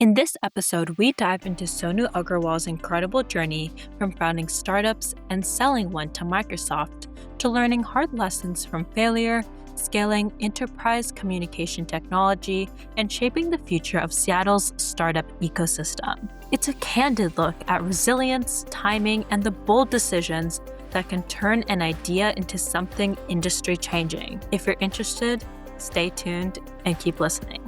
In this episode, we dive into Sonu Aggarwal's incredible journey from founding startups and selling one to Microsoft to learning hard lessons from failure, scaling enterprise communication technology, and shaping the future of Seattle's startup ecosystem. It's a candid look at resilience, timing, and the bold decisions that can turn an idea into something industry-changing. If you're interested, stay tuned and keep listening.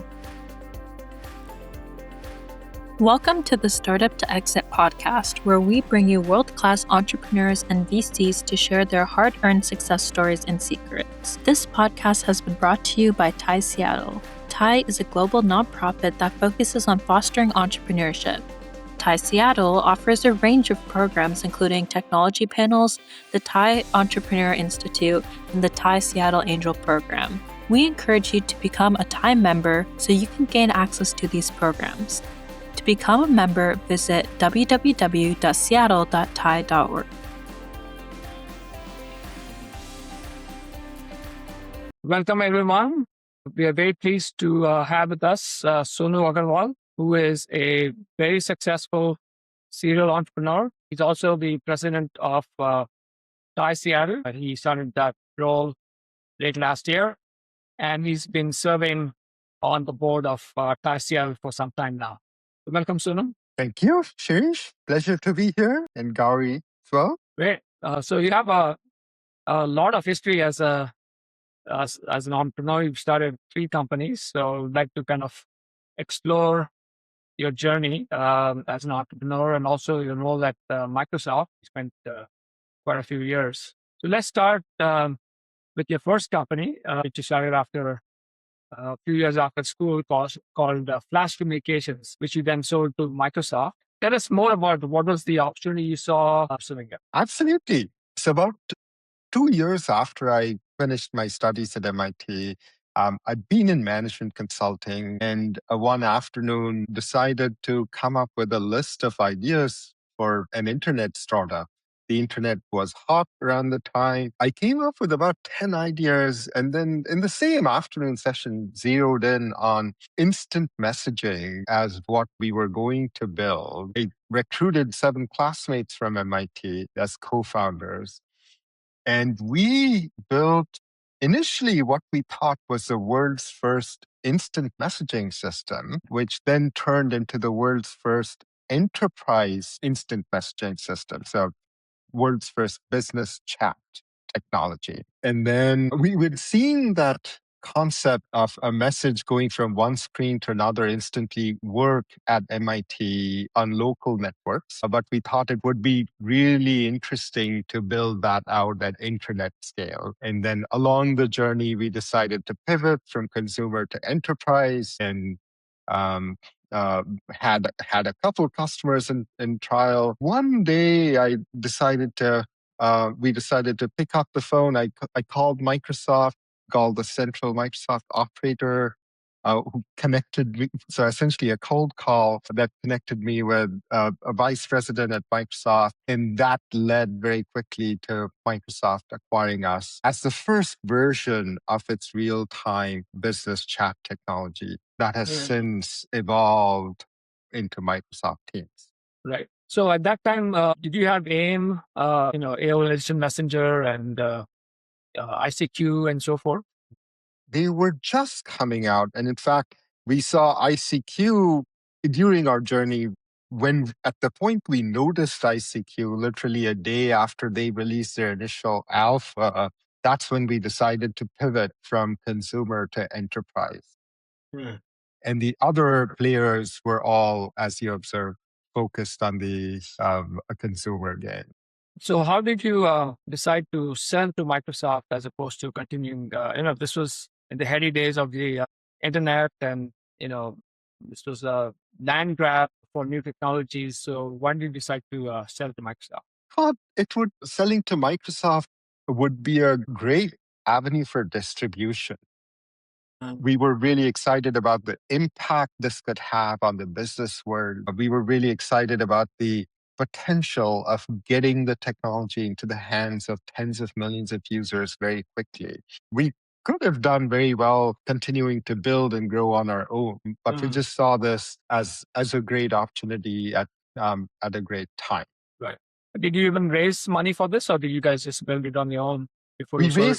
Welcome to the Startup to Exit podcast, where we bring you world-class entrepreneurs and VCs to share their hard-earned success stories and secrets. This podcast has been brought to you by TIE Seattle. TIE is a global nonprofit that focuses on fostering entrepreneurship. TIE Seattle offers a range of programs including technology panels, the TIE Entrepreneur Institute, and the TIE Seattle Angel Program. We encourage you to become a TIE member so you can gain access to these programs. To become a member, visit www.seattle.tie.org. Welcome, everyone. We are very pleased to have with us Sonu Aggarwal, who is a very successful serial entrepreneur. He's also the president of TIE Seattle. He started that role late last year, and he's been serving on the board of TIE Seattle for some time now. Welcome, Sonu. Thank you, Shirish. Pleasure to be here, and Gowri as well. Great. So you have a lot of history as an entrepreneur. You've started 3 companies. So I'd like to kind of explore your journey as an entrepreneur and also your role at Microsoft. You spent quite a few years. So let's start with your first company, which you started after a few years after school, called Flash Communications, which you then sold to Microsoft. Tell us more about what was the opportunity you saw pursuing it. Absolutely. It's about 2 years after I finished my studies at MIT. I'd been in management consulting, and one afternoon decided to come up with a list of ideas for an internet startup. The internet was hot around the time. I came up with about 10 ideas, and then in the same afternoon session, zeroed in on instant messaging as what we were going to build. I recruited 7 classmates from MIT as co-founders, and we built initially what we thought was the world's first instant messaging system, which then turned into the world's first enterprise instant messaging system. So world's first business chat technology. And then we would seeing that concept of a message going from one screen to another instantly work at MIT on local networks. But we thought it would be really interesting to build that out at internet scale. And then along the journey, we decided to pivot from consumer to enterprise and had a couple of customers in trial. One day, we decided to pick up the phone. I called Microsoft, called the central Microsoft operator, who connected me. So essentially, a cold call that connected me with a vice president at Microsoft, and that led very quickly to Microsoft acquiring us as the first version of its real-time business chat technology that has since evolved into Microsoft Teams. Right. So at that time, did you have AIM, AOL Instant Messenger and ICQ and so forth? They were just coming out. And in fact, we saw ICQ during our journey when at the point we noticed ICQ, literally a day after they released their initial alpha, that's when we decided to pivot from consumer to enterprise. And the other players were all, as you observed, focused on the consumer game. So how did you decide to sell to Microsoft as opposed to continuing? This was in the heady days of the internet, and this was a land grab for new technologies. So why did you decide to sell to Microsoft? Thought selling to Microsoft would be a great avenue for distribution. We were really excited about the impact this could have on the business world. We were really excited about the potential of getting the technology into the hands of tens of millions of users very quickly. We could have done very well continuing to build and grow on our own, but we just saw this as a great opportunity at a great time. Right. Did you even raise money for this, or did you guys just build it on your own before We you sold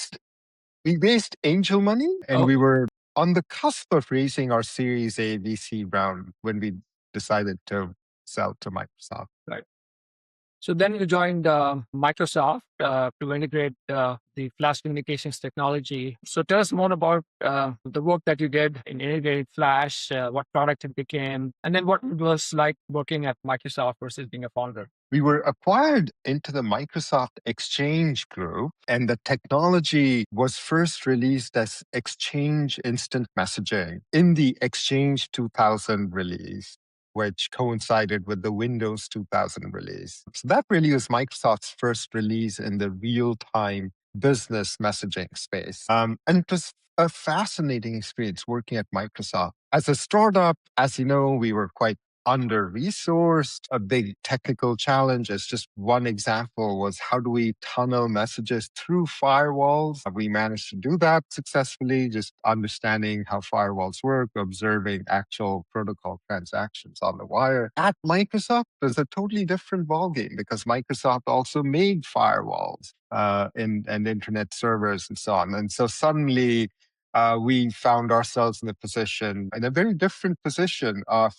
it? raised angel money, and Oh. we were on the cusp of raising our Series A VC round when we decided to sell to Microsoft. Right. So then you joined Microsoft to integrate the flash communications technology. So tell us more about the work that you did in integrating flash, what product it became, and then what it was like working at Microsoft versus being a founder. We were acquired into the Microsoft Exchange Group, and the technology was first released as Exchange Instant Messaging in the Exchange 2000 release, which coincided with the Windows 2000 release. So that really was Microsoft's first release in the real-time business messaging space. And it was a fascinating experience working at Microsoft. As a startup, as you know, we were quite under-resourced. A big technical challenge, as just one example, was how do we tunnel messages through firewalls? We managed to do that successfully, just understanding how firewalls work, observing actual protocol transactions on the wire. At Microsoft, it was a totally different ballgame because Microsoft also made firewalls and internet servers and so on. And so suddenly we found ourselves in a very different position of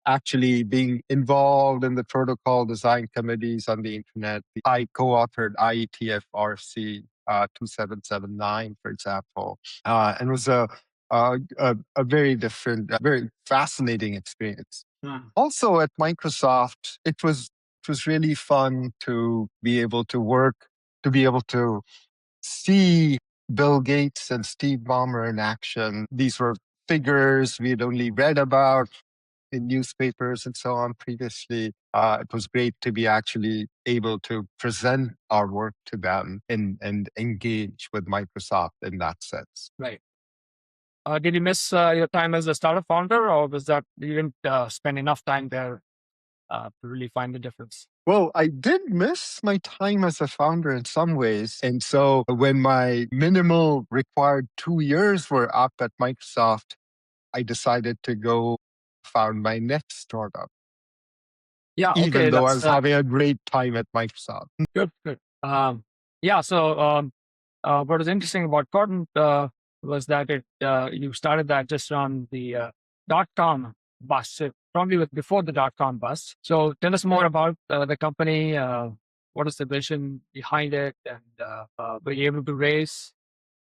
actually being involved in the protocol design committees on the internet. I co-authored IETF-RC 2779, for example, and it was a very different, very fascinating experience. Also at Microsoft, it was really fun to be able to work, to be able to see Bill Gates and Steve Ballmer in action. These were figures we had only read about in newspapers and so on previously. It was great to be actually able to present our work to them and engage with Microsoft in that sense. Right. Did you miss your time as a startup founder, or was that you didn't spend enough time there to really find the difference? Well, I did miss my time as a founder in some ways. And so when my minimal required 2 years were up at Microsoft, I decided to go found my next startup. Yeah, Even okay, though I that's was having a great time at Microsoft. good. Good. Yeah. So what was interesting about Cordon was that you started that just on the .com bust, so probably before the .com bust. So tell us more about the company. What is the vision behind it, and were you able to raise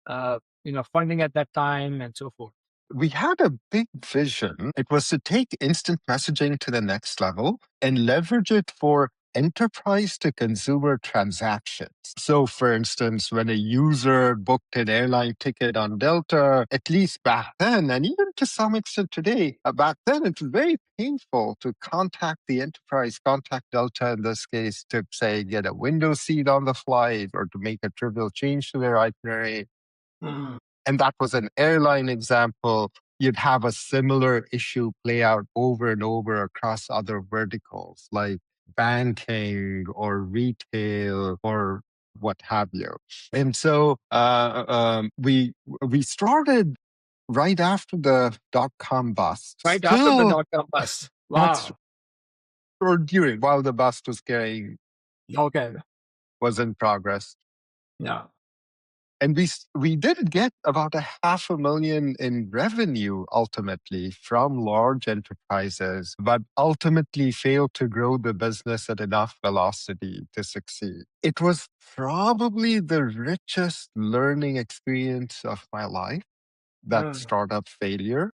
funding at that time, and so forth? We had a big vision. It was to take instant messaging to the next level and leverage it for enterprise to consumer transactions. So, for instance, when a user booked an airline ticket on Delta, at least back then, and even to some extent today, back then it was very painful to contact the enterprise, contact Delta in this case, to say get a window seat on the flight or to make a trivial change to their itinerary. And that was an airline example. You'd have a similar issue play out over and over across other verticals like banking or retail or what have you. And so we started right after the .com bust. Right after the .com bust. Wow. Or during, while the bust was Okay. was in progress. Yeah. And we did get about $500,000 in revenue ultimately from large enterprises, but ultimately failed to grow the business at enough velocity to succeed. It was probably the richest learning experience of my life, that startup failure.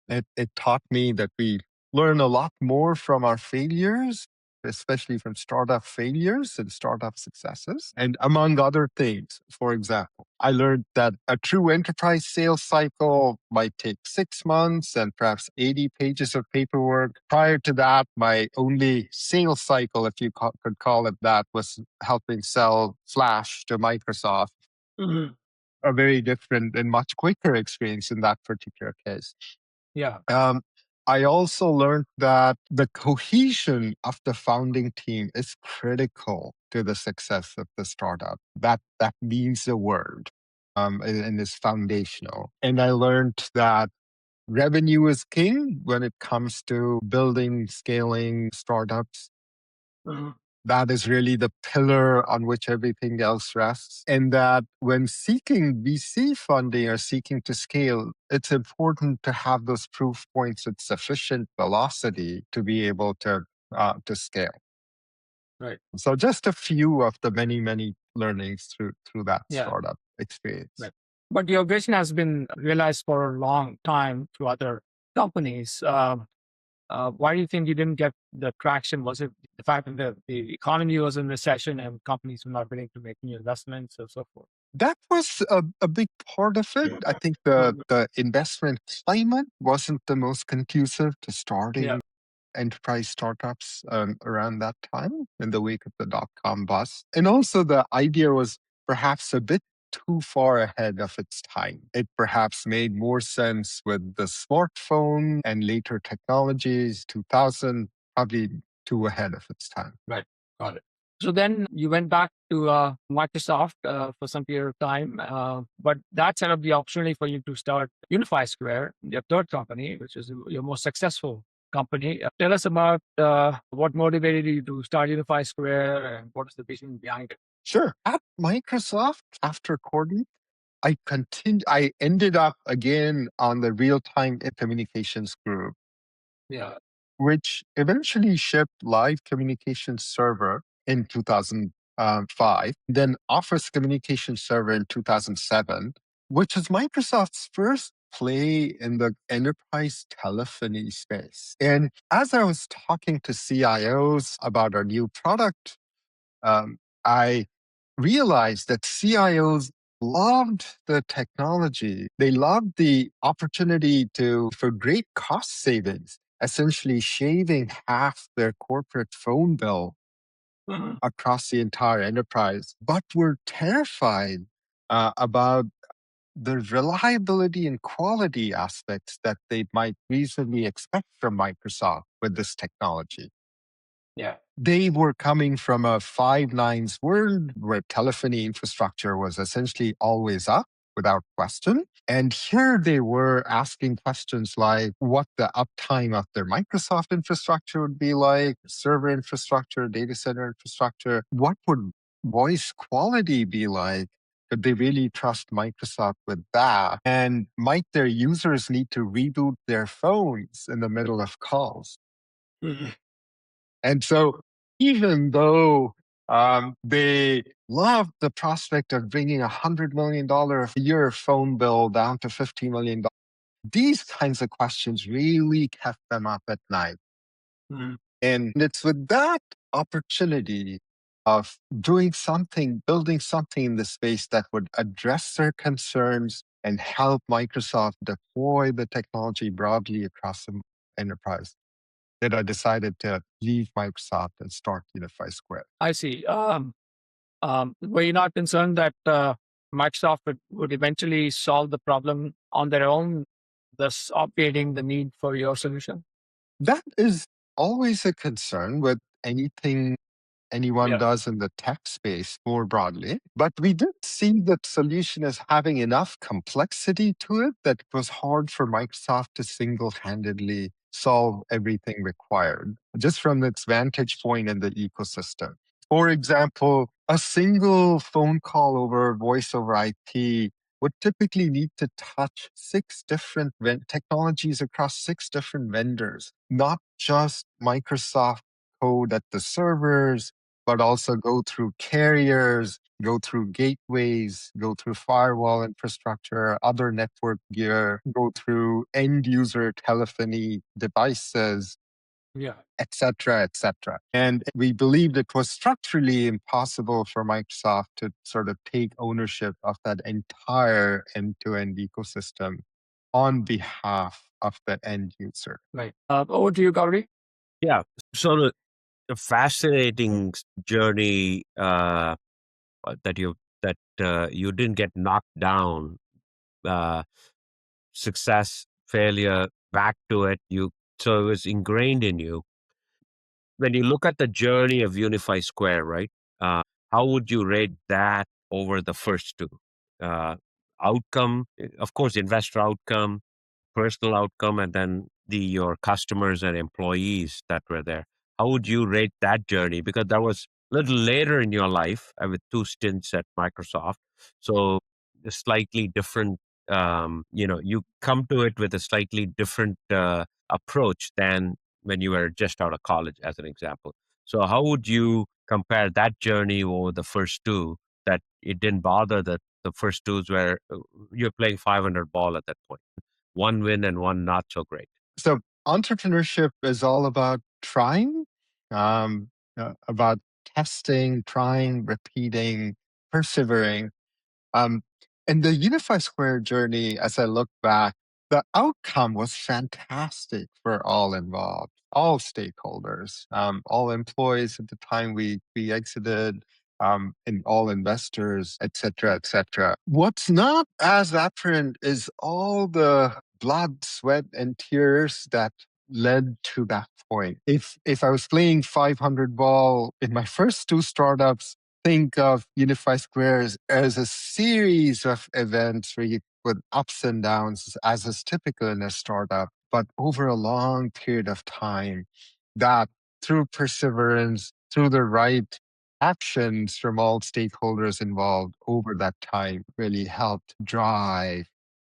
It taught me that we learn a lot more from our failures, especially from startup failures and startup successes. And among other things, for example, I learned that a true enterprise sales cycle might take 6 months and perhaps 80 pages of paperwork. Prior to that, my only sales cycle, if you could call it that, was helping sell Flash to Microsoft. A very different and much quicker experience in that particular case. Yeah. I also learned that the cohesion of the founding team is critical to the success of the startup. That means the word. and is foundational. And I learned that revenue is king when it comes to building, scaling startups. That is really the pillar on which everything else rests. And that when seeking VC funding or seeking to scale, it's important to have those proof points with sufficient velocity to be able to scale. Right. So just a few of the many, many learnings through that Yeah. startup experience. Right. But your vision has been realized for a long time through other companies. Why do you think you didn't get the traction? Was it the fact that the economy was in recession and companies were not willing to make new investments or so forth? That was a big part of it. I think the investment climate wasn't the most conducive to starting Yeah. enterprise startups around that time in the wake of the dot-com bust. And also the idea was perhaps a bit too far ahead of its time. It perhaps made more sense with the smartphone and later technologies, 2000, probably too ahead of its time. Right. Got it. So then you went back to Microsoft for some period of time, but that set up the opportunity for you to start UnifiedSquare, your third company, which is your most successful company. Tell us about what motivated you to start UnifiedSquare and what is the vision behind it? Sure. At Microsoft, after Cordon, I ended up again on the real-time communications group, Yeah. which eventually shipped live communications server in 2005, then Office Communications Server in 2007, which is Microsoft's first play in the enterprise telephony space. And as I was talking to CIOs about our new product, I realized that CIOs loved the technology. They loved the opportunity for great cost savings, essentially shaving half their corporate phone bill across the entire enterprise, but were terrified about the reliability and quality aspects that they might reasonably expect from Microsoft with this technology. Yeah. They were coming from a five nines world where telephony infrastructure was essentially always up without question. And here they were asking questions like what the uptime of their Microsoft infrastructure would be like, server infrastructure, data center infrastructure. What would voice quality be like? Could they really trust Microsoft with that? And might their users need to reboot their phones in the middle of calls? And so, even though they loved the prospect of bringing $100 million a year phone bill down to $50 million, these kinds of questions really kept them up at night. And it's with that opportunity of doing something, building something in the space that would address their concerns and help Microsoft deploy the technology broadly across the enterprise that I decided to leave Microsoft and start UnifiedSquare. I see. Were you not concerned that Microsoft would eventually solve the problem on their own, thus obviating the need for your solution? That is always a concern with anything anyone does in the tech space more broadly. But we did see that solution as having enough complexity to it that it was hard for Microsoft to single-handedly solve everything required, just from its vantage point in the ecosystem. For example, a single phone call over voice over IP would typically need to touch six different technologies across six different vendors, not just Microsoft code at the servers, but also go through carriers, go through gateways, go through firewall infrastructure, other network gear, go through end user telephony devices, et cetera, et cetera. And we believed it was structurally impossible for Microsoft to sort of take ownership of that entire end-to-end ecosystem on behalf of the end user. Right. Over to you, Gowri. Yeah. So a fascinating journey that you didn't get knocked down. Success, failure, back to it. So it was ingrained in you. When you look at the journey of UnifiedSquare, right? How would you rate that over the first two? outcome, of course, investor outcome, personal outcome, and then your customers and employees that were there. How would you rate that journey? Because that was a little later in your life with 2 stints at Microsoft. So a slightly different, you come to it with a slightly different approach than when you were just out of college, as an example. So how would you compare that journey over the first two, that it didn't bother, that the first twos where you're playing 500 ball at that point? One win and one not so great. So entrepreneurship is all about trying, um, about testing, trying, repeating, persevering. Um, and the UnifiedSquare journey, as I look back, the outcome was fantastic for all involved, all stakeholders, all employees at the time we exited, and all investors, et cetera, et cetera. What's not as apparent is all the blood, sweat, and tears that led to that point. If I was playing 500 ball in my first two startups, think of UnifiedSquare as a series of events with ups and downs, as is typical in a startup, but over a long period of time, that through perseverance, through the right actions from all stakeholders involved over that time, really helped drive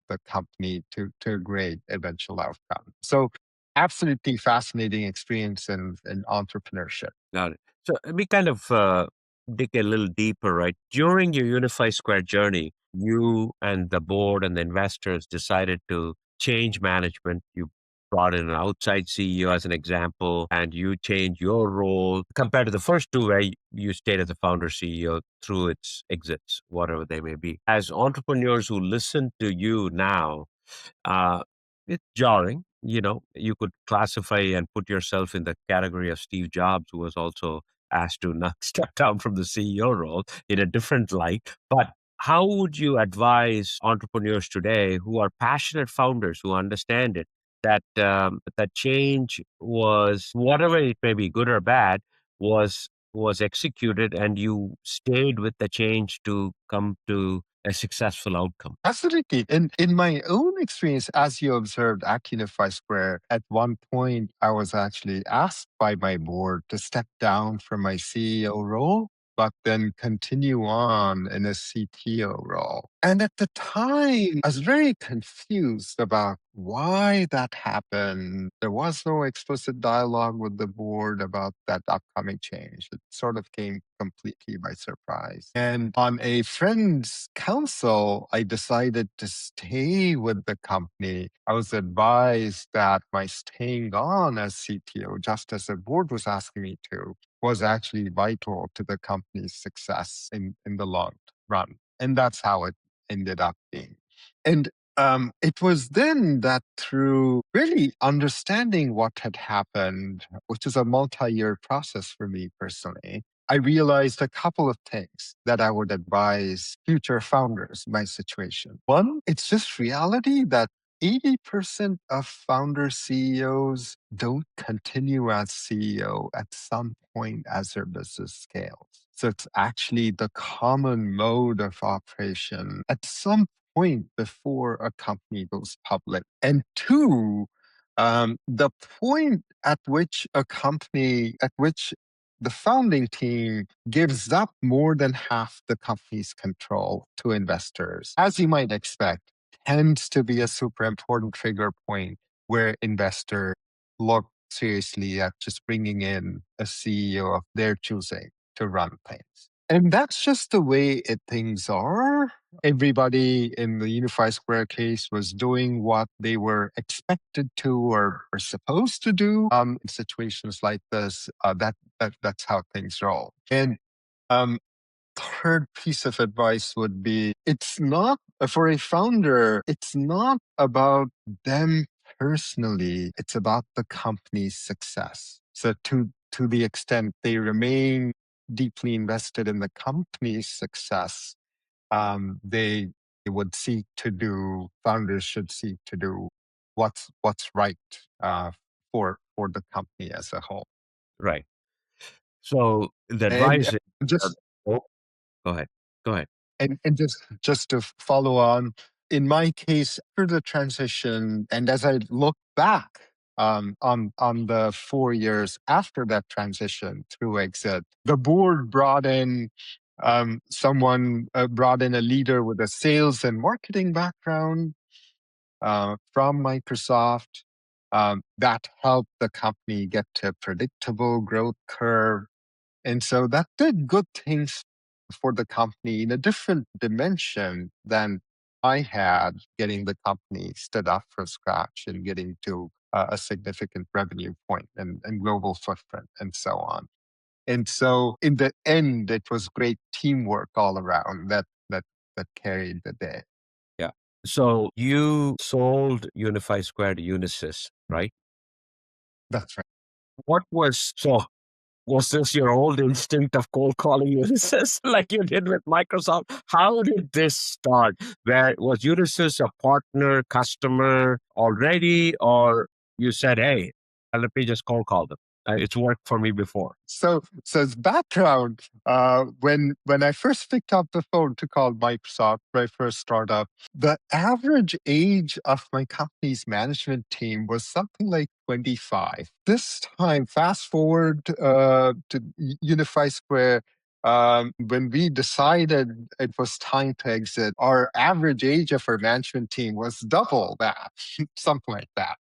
the company to a great eventual outcome. So absolutely fascinating experience in entrepreneurship. Got it. So let me kind of dig a little deeper, right? During your UnifiedSquare journey, you and the board and the investors decided to change management. You brought in an outside CEO as an example, and you changed your role compared to the first two, where you stayed as the founder CEO through its exits, whatever they may be. As entrepreneurs who listen to you now, uh, it's jarring. You could classify and put yourself in the category of Steve Jobs, who was also asked to not step down from the CEO role in a different light. But how would you advise entrepreneurs today who are passionate founders who understand it, that that change was, whatever it may be, good or bad, was executed, and you stayed with the change to come to a successful outcome? Absolutely. In my own experience, as you observed at Unify Square, at one point I was actually asked by my board to step down from my CEO role, but then continue on in a CTO role. And at the time, I was very confused about why that happened. There was no explicit dialogue with the board about that upcoming change. It sort of came completely by surprise. And on a friend's counsel, I decided to stay with the company. I was advised that my staying on as CTO, just as the board was asking me to, was actually vital to the company's success in the long run. And that's how it ended up being. And it was then that through really understanding what had happened, which is a multi-year process for me personally, I realized a couple of things that I would advise future founders in my situation. One, it's just reality that 80% of founder CEOs don't continue as CEO at some point as their business scales. So it's actually the common mode of operation at some point before a company goes public. And two, the point at which the founding team gives up more than half the company's control to investors, as you might expect, tends to be a super important trigger point where investors look seriously at just bringing in a CEO of their choosing to run things. And that's just the way things are. Everybody in the Unify Square case was doing what they were expected to or were supposed to do. In situations like this, that's how things roll. And um, third piece of advice would be, it's not for a founder, it's not about them personally, it's about the company's success. So to the extent they remain deeply invested in the company's success, they would seek to do, founders should seek to do what's right for the company as a whole. Right. So the And advice is, uh, just oh, go ahead. Go ahead. And just to follow on, in my case, after the transition, and as I look back on the 4 years after that transition through exit, the board brought in brought in a leader with a sales and marketing background from Microsoft that helped the company get to a predictable growth curve. And so that did good things for the company in a different dimension than I had getting the company stood up from scratch and getting to a significant revenue point and global footprint and so on. And so in the end, it was great teamwork all around that carried the day. Yeah. So you sold UnifiedSquare to Unisys, right? That's right. What was so? Was this your old instinct of cold calling Unisys like you did with Microsoft? How did this start? Where was Unisys a partner, customer already, or you said, "Hey, let me just cold call them. It's worked for me before." So as background, when I first picked up the phone to call Microsoft, my first startup, the average age of my company's management team was something like 25. This time, fast forward to UnifiedSquare, when we decided it was time to exit, our average age of our management team was double that, something like that.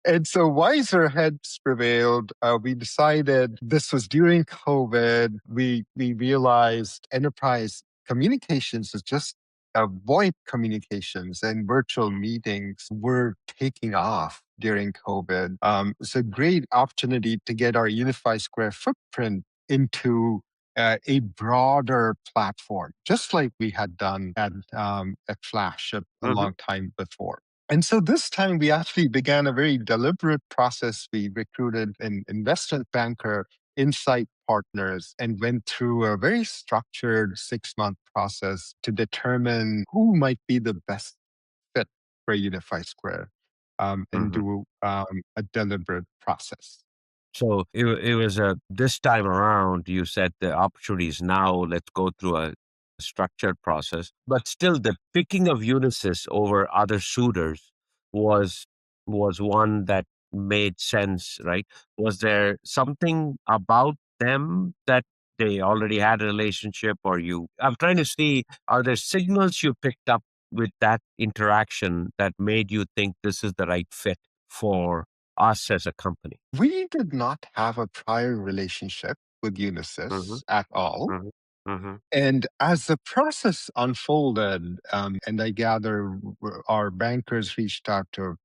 And so wiser heads prevailed. We decided this was during COVID. We realized enterprise communications is just VoIP communications and virtual meetings were taking off during COVID. It's a great opportunity to get our UnifiedSquare footprint into a broader platform, just like we had done at Flash a Mhm. long time before. And so this time we actually began a very deliberate process. We recruited an investment banker, insight partners, and went through a very structured 6-month process to determine who might be the best fit for UnifiedSquare and Mhm. do a deliberate process. So it was this time around, you said the opportunity is now, let's go through a structured process. But still, the picking of Unisys over other suitors was one that made sense, right? Was there something about them that they already had a relationship, or you? I'm trying to see, are there signals you picked up with that interaction that made you think this is the right fit for us as a company? We did not have a prior relationship with Mhm, Unisys at all. mhm, mhm, And as the process unfolded, and I gather our bankers reached out to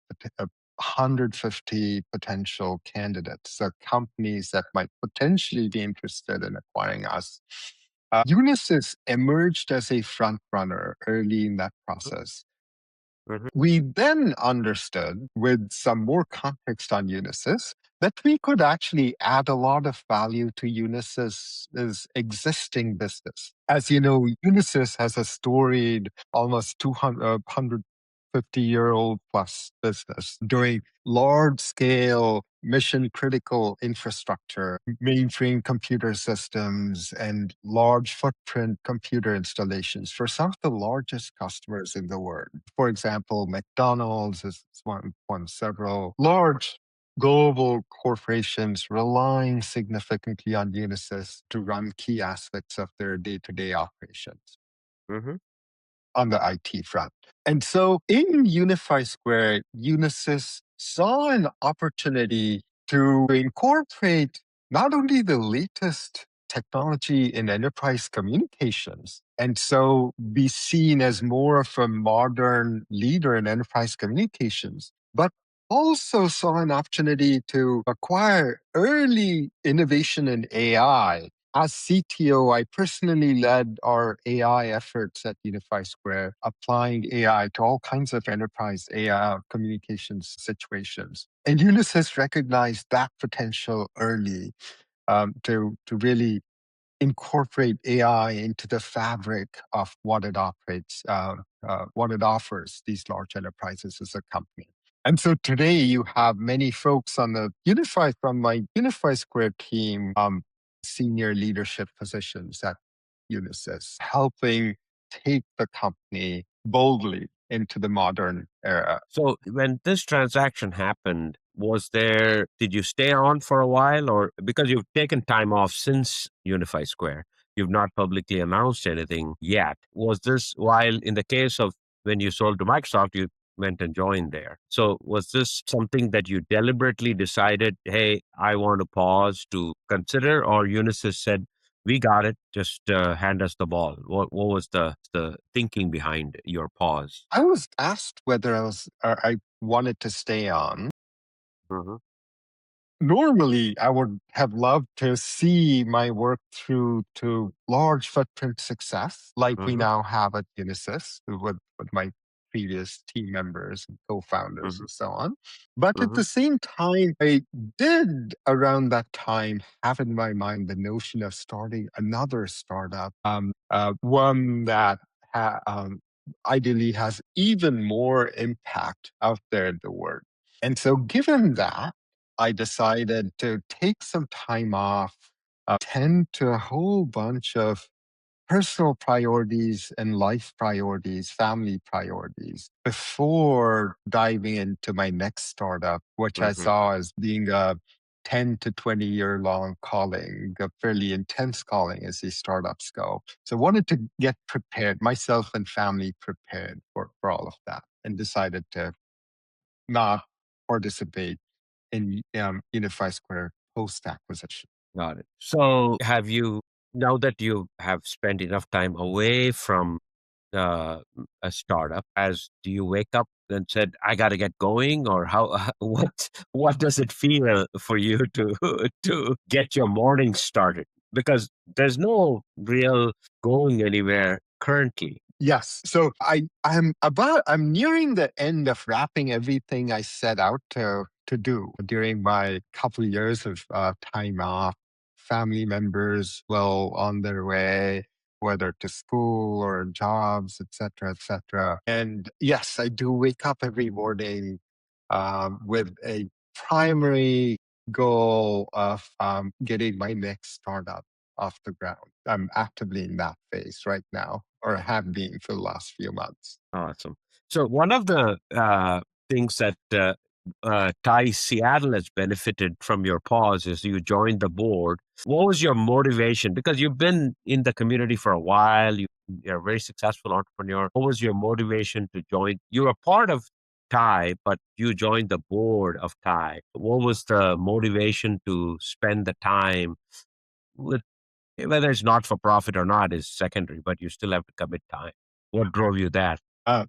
150 potential candidates, so companies that might potentially be interested in acquiring us. Unisys emerged as a front runner early in that process. mhm, We then understood, with some more context on Unisys, that we could actually add a lot of value to Unisys's existing business. As you know, Unisys has a storied, almost 250-year-old plus business doing large scale, mission critical infrastructure, mainframe computer systems, and large footprint computer installations for some of the largest customers in the world. For example, McDonald's is one several large global corporations relying significantly on Unisys to run key aspects of their day-to-day operations mhm, on the IT front. And so in UnifiedSquare, Unisys saw an opportunity to incorporate not only the latest technology in enterprise communications, and so be seen as more of a modern leader in enterprise communications, but also saw an opportunity to acquire early innovation in AI. As CTO, I personally led our AI efforts at UnifiedSquare, applying AI to all kinds of enterprise AI communications situations. And Unisys recognized that potential early to really incorporate AI into the fabric of what it what it offers these large enterprises as a company. And so today you have many folks on the Unified from my UnifiedSquare team senior leadership positions at Unisys, helping take the company boldly into the modern era. So when this transaction happened, did you stay on for a while, or because you've taken time off since UnifiedSquare, you've not publicly announced anything yet? Was this while in the case of when you sold to Microsoft, you went and joined there? So was this something that you deliberately decided, hey, I want to pause to consider, or Unisys said, we got it, just hand us the ball? What was the thinking behind your pause? I was asked whether I wanted to stay on. Mhm. Normally, I would have loved to see my work through to large footprint success, like we Mhm. now have at Unisys with my previous team members and co-founders Mhm. and so on. But at Mhm. the same time, I did around that time have in my mind the notion of starting another startup, one that ideally has even more impact out there in the world. And so, given that, I decided to take some time off, tend to a whole bunch of personal priorities and life priorities, family priorities, before diving into my next startup, which I Mhm. saw as being a 10 to 20-year long calling, a fairly intense calling as these startups go. So I wanted to get prepared, myself and family prepared for all of that, and decided to not participate in UnifiedSquare post acquisition. Got it. So now that you have spent enough time away from a startup, do you wake up and said, I got to get going, or what does it feel for you to to get your morning started? Because there's no real going anywhere currently. Yes. So I'm nearing the end of wrapping everything I set out to do during my couple years of time off. Family members well on their way, whether to school or jobs, etc., etc. And yes, I do wake up every morning with a primary goal of getting my next startup off the ground. I'm actively in that phase right now, or have been for the last few months. Awesome. So one of the things that Thai Seattle has benefited from your pause is you joined the board. What was your motivation? Because you've been in the community for a while. You're a very successful entrepreneur. What was your motivation to join? You were part of Thai, but you joined the board of Thai. What was the motivation to spend the time with, whether it's not for profit or not is secondary, but you still have to commit time. What drove you that? Uh,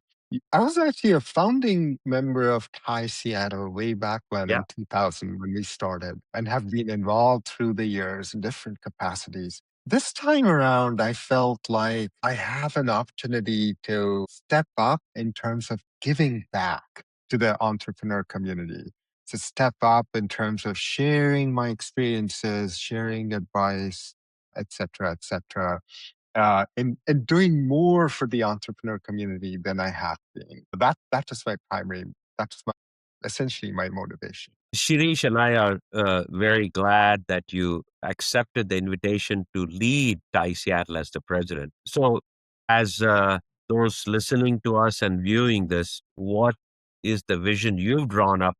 I was actually a founding member of Thai Seattle way back when Yeah. in 2000 when we started, and have been involved through the years in different capacities. This time around, I felt like I have an opportunity to step up in terms of giving back to the entrepreneur community, to step up in terms of sharing my experiences, sharing advice, et cetera, and doing more for the entrepreneur community than I have been. That is my primary. That's my essentially my motivation. Shirish and I are very glad that you accepted the invitation to lead Thai Seattle as the president. So, as those listening to us and viewing this, what is the vision you've drawn up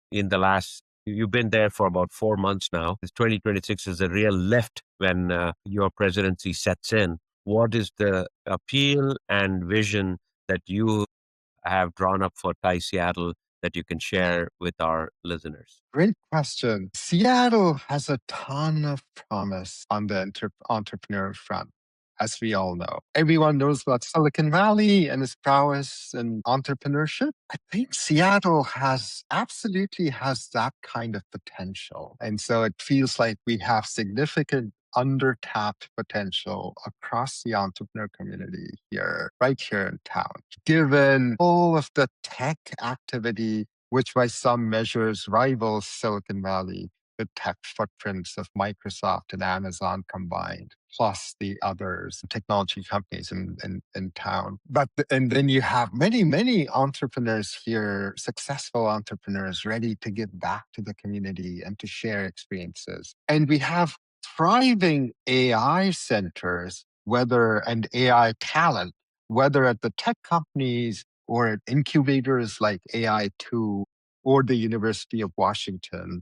in the last? You've been there for about 4 months now. This 2026 is a real lift when your presidency sets in. What is the appeal and vision that you have drawn up for Thai Seattle that you can share with our listeners? Great question. Seattle has a ton of promise on the entrepreneur front, as we all know. Everyone knows about Silicon Valley and its prowess in entrepreneurship. I think Seattle absolutely has that kind of potential. And so it feels like we have significant undertapped potential across the entrepreneur community here, right here in town. Given all of the tech activity which by some measures rivals Silicon Valley, the tech footprints of Microsoft and Amazon combined, plus the others, technology companies in town. And then you have many entrepreneurs here, successful entrepreneurs ready to give back to the community and to share experiences. And we have thriving AI centers, and AI talent, whether at the tech companies or at incubators like AI2 or the University of Washington,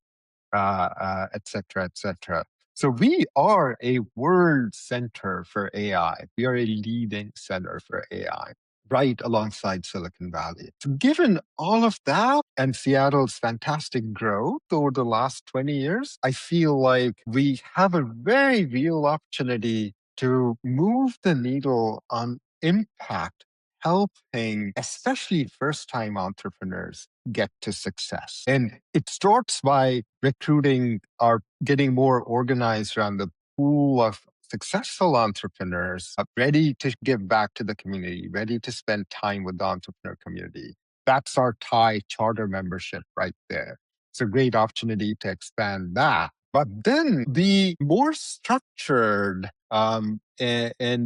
et cetera, et cetera. So we are a world center for AI. We are a leading center for AI, right alongside Silicon Valley. So given all of that and Seattle's fantastic growth over the last 20 years, I feel like we have a very real opportunity to move the needle on impact, helping especially first-time entrepreneurs get to success. And it starts by recruiting or getting more organized around the pool of successful entrepreneurs ready to give back to the community, ready to spend time with the entrepreneur community. That's our Thai charter membership right there. It's a great opportunity to expand that. But then the more structured and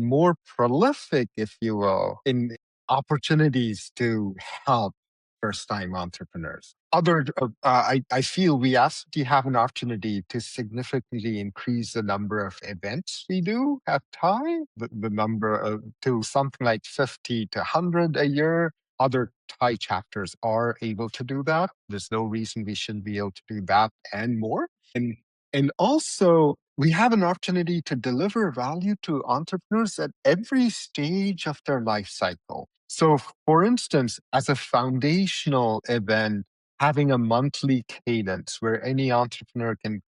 more prolific, if you will, in opportunities to help first-time entrepreneurs. I feel we actually have an opportunity to significantly increase the number of events we do at Thai, the number to something like 50 to 100 a year. Other Thai chapters are able to do that. There's no reason we shouldn't be able to do that and more. And also, we have an opportunity to deliver value to entrepreneurs at every stage of their life cycle. So, for instance, as a foundational event, having a monthly cadence where any entrepreneur can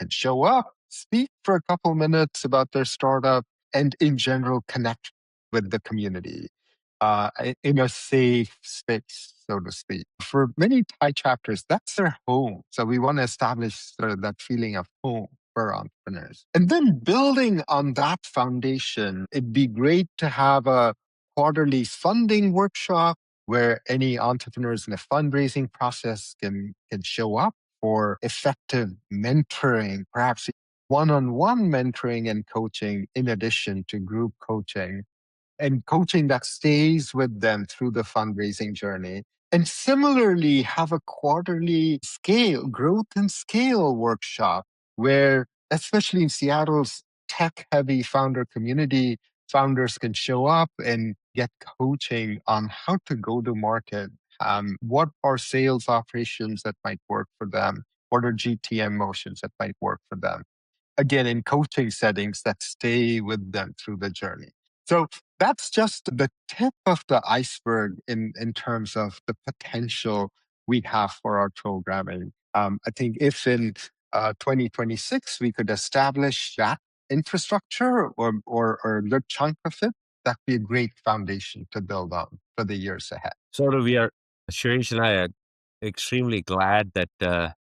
show up, speak for a couple minutes about their startup, and in general connect with the community in a safe space, so to speak. For many Thai chapters, that's their home. So we want to establish sort of that feeling of home for entrepreneurs. And then building on that foundation, it'd be great to have a quarterly funding workshop where any entrepreneurs in the fundraising process can show up for effective mentoring, perhaps one-on-one mentoring and coaching in addition to group coaching and coaching that stays with them through the fundraising journey. And similarly, have a quarterly growth and scale workshop where, especially in Seattle's tech heavy founder community, founders can show up and get coaching on how to go to market. What are sales operations that might work for them? What are GTM motions that might work for them? Again, in coaching settings that stay with them through the journey. So that's just the tip of the iceberg in terms of the potential we have for our programming. I think if in 2026 we could establish that infrastructure or a good chunk of it, that'd be a great foundation to build on for the years ahead. So Shirish and I are extremely glad that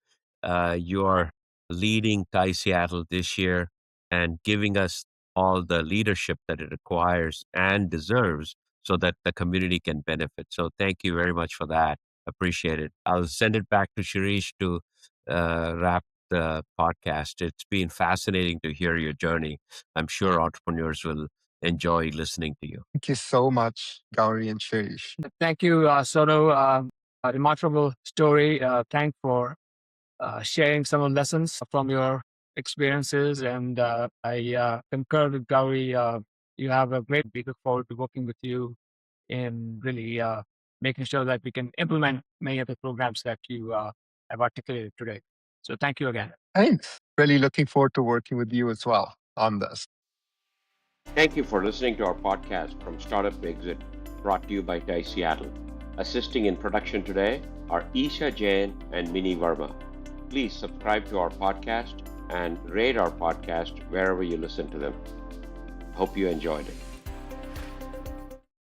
you are leading Thai Seattle this year and giving us all the leadership that it requires and deserves so that the community can benefit. So thank you very much for that. Appreciate it. I'll send it back to Shirish to wrap the podcast. It's been fascinating to hear your journey. I'm sure entrepreneurs will enjoy listening to you. Thank you so much, Gowri and Shirish. Thank you, Sonu. A remarkable story. Thanks for sharing some of the lessons from your experiences. And I concur with Gowri. You have a great, we look forward to working with you in really making sure that we can implement many of the programs that you have articulated today. So thank you again. Thanks. Really looking forward to working with you as well on this. Thank you for listening to our podcast from Startup to Exit, brought to you by Thai Seattle. Assisting in production today are Isha Jain and Mini Verma. Please subscribe to our podcast and rate our podcast wherever you listen to them. Hope you enjoyed it.